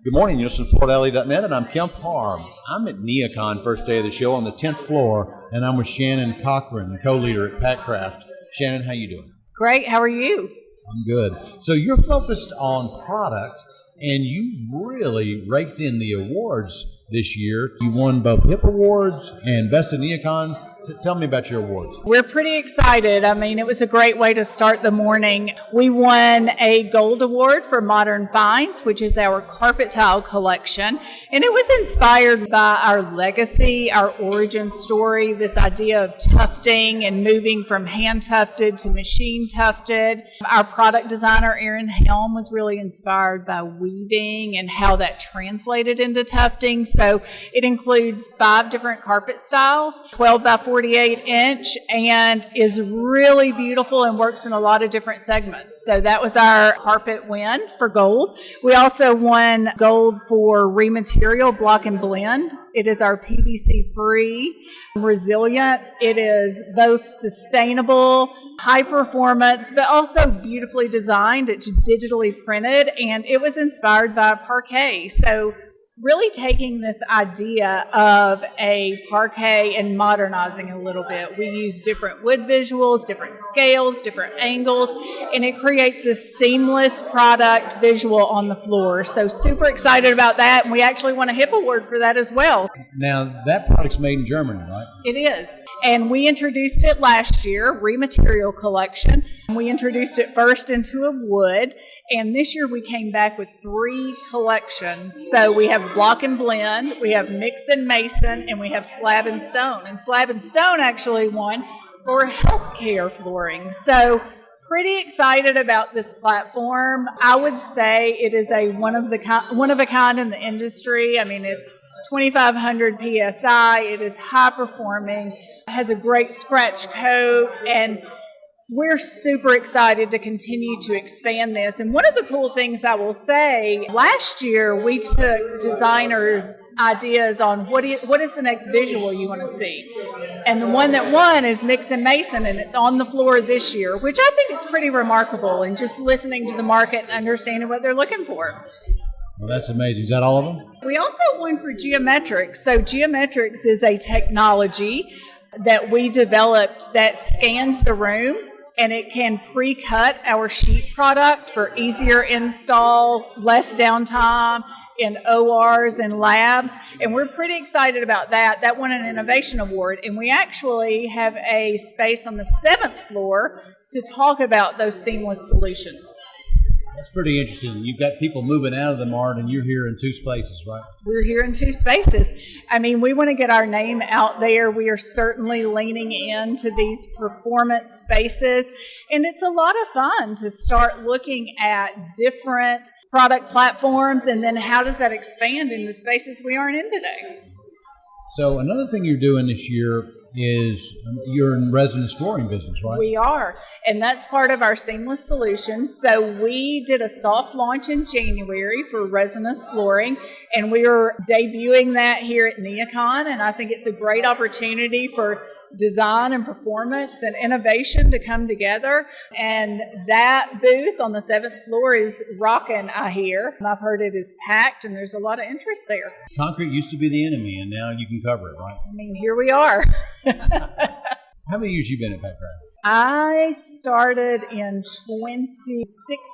Good morning, you're listening to FloorDaily.net, and I'm Kemp Harr. I'm at NeoCon, first day of the show, on the 10th floor, and I'm with Shannon Cochran, co-leader at Patcraft. Shannon, how you doing? Great, how are you? I'm good. So you're focused on products, and you really raked in the awards this year. You won both HIP Awards and Best of NeoCon. Tell me about your awards. We're pretty excited. I mean, it was a great way to start the morning. We won a gold award for Modern Finds, which is our carpet tile collection. And it was inspired by our legacy, our origin story, this idea of tufting and moving from hand tufted to machine tufted. Our product designer, Erin Helm, was really inspired by weaving and how that translated into tufting. So it includes 5 different carpet styles, 12 by 48 inch, and is really beautiful and works in a lot of different segments. So that was our carpet win for gold. We also won gold for Rematerial Block and Blend. It is our PVC free, resilient. It is both sustainable, high performance, but also beautifully designed. It's digitally printed, and it was inspired by parquet. So really taking this idea of a parquet and modernizing a little bit. We use different wood visuals, different scales, different angles, and it creates a seamless product visual on the floor. So super excited about that, and we actually won a HIP award for that as well. Now, that product's made in Germany, right? It is, and we introduced it last year, Rematerial Collection. We introduced it first into a wood, and this year we came back with 3 collections. So we have Block and Blend, we have Mix and Mason, and we have Slab and Stone. And Slab and Stone actually won for healthcare flooring. So pretty excited about this platform. I would say it is a one of a kind in the industry. I mean, it's 2,500 PSI. It is high performing, has a great scratch coat, and we're super excited to continue to expand this. And one of the cool things I will say, last year we took designers' ideas on what is the next visual you want to see. And the one that won is Mix and Mason, and it's on the floor this year, which I think is pretty remarkable, and just listening to the market and understanding what they're looking for. Well, that's amazing. Is that all of them? We also won for Geometrics. So Geometrics is a technology that we developed that scans the room, and it can pre-cut our sheet product for easier install, less downtime in ORs and labs. And we're pretty excited about that. That won an innovation award. And we actually have a space on the 7th floor to talk about those seamless solutions. That's pretty interesting. You've got people moving out of the Mart, and you're here in 2 spaces, right? We're here in 2 spaces. I mean, we want to get our name out there. We are certainly leaning into these performance spaces, and it's a lot of fun to start looking at different product platforms, and then how does that expand into spaces we aren't in today. So another thing you're doing this year is you're in residence flooring business, right? We are, and that's part of our seamless solutions. So we did a soft launch in January for residence flooring, and we are debuting that here at NeoCon, and I think it's a great opportunity for design and performance and innovation to come together. And that booth on the 7th floor is rocking, I hear. I've heard it is packed, and there's a lot of interest there. Concrete used to be the enemy, and now you can cover it, right? I mean, here we are. How many years you been at Patcraft? I started in 2016,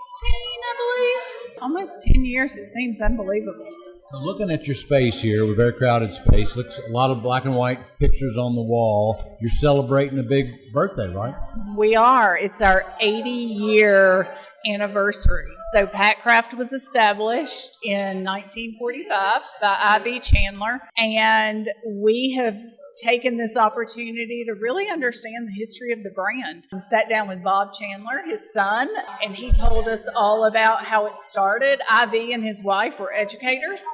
I believe. Almost 10 years. It seems unbelievable. So looking at your space here, we're very crowded space. Looks a lot of black and white pictures on the wall. You're celebrating a big birthday, right? We are. It's our 80-year anniversary. So Patcraft was established in 1945 by I.V. Chandler, and we have taken this opportunity to really understand the history of the brand. I sat down with Bob Chandler, his son, and he told us all about how it started. IV and his wife were educators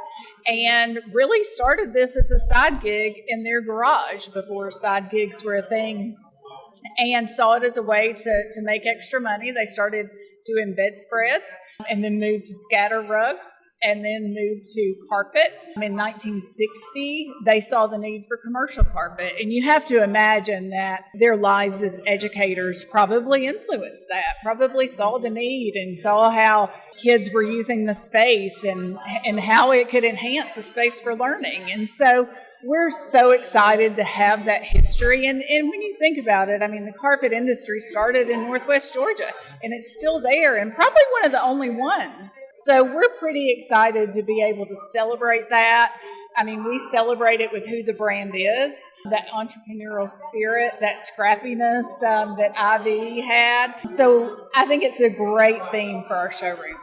and really started this as a side gig in their garage before side gigs were a thing and saw it as a way to make extra money. They started doing bedspreads and then moved to scatter rugs and then moved to carpet. In 1960, they saw the need for commercial carpet. And you have to imagine that their lives as educators probably influenced that, probably saw the need and saw how kids were using the space and how it could enhance a space for learning. And so we're so excited to have that history. And when you think about it, I mean, the carpet industry started in Northwest Georgia, and it's still there, and probably one of the only ones. So we're pretty excited to be able to celebrate that. I mean, we celebrate it with who the brand is, that entrepreneurial spirit, that scrappiness that IV had. So I think it's a great theme for our showroom.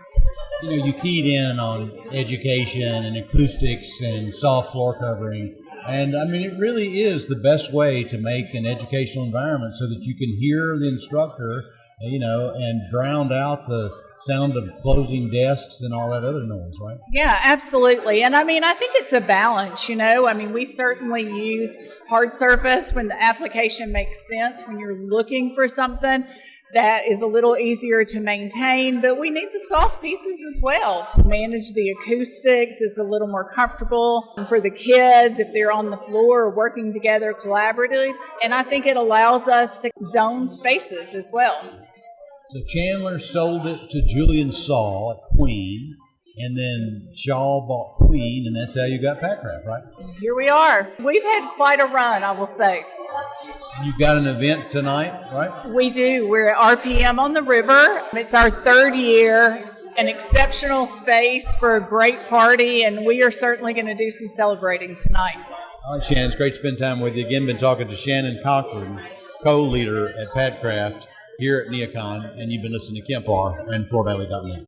You know, you keyed in on education and acoustics and soft floor covering. And I mean, it really is the best way to make an educational environment so that you can hear the instructor, you know, and drown out the sound of closing desks and all that other noise, right? Yeah, absolutely. And I mean, I think it's a balance, you know. I mean, we certainly use hard surface when the application makes sense, when you're looking for something that is a little easier to maintain, but we need the soft pieces as well to manage the acoustics. It's a little more comfortable for the kids if they're on the floor working together collaboratively, and I think it allows us to zone spaces as well. So Chandler sold it to Julian Saul at Queen, and then Shaw bought Queen, and that's how you got Patcraft, right? Here we are. We've had quite a run, I will say. You got an event tonight, right? We do. We're at RPM on the river. It's our third year, an exceptional space for a great party, and we are certainly going to do some celebrating tonight. All right, Shannon, it's great to spend time with you. Again, been talking to Shannon Cochran, co-leader at Patcraft here at NeoCon, and you've been listening to Kemp Harr and FloorValley.net.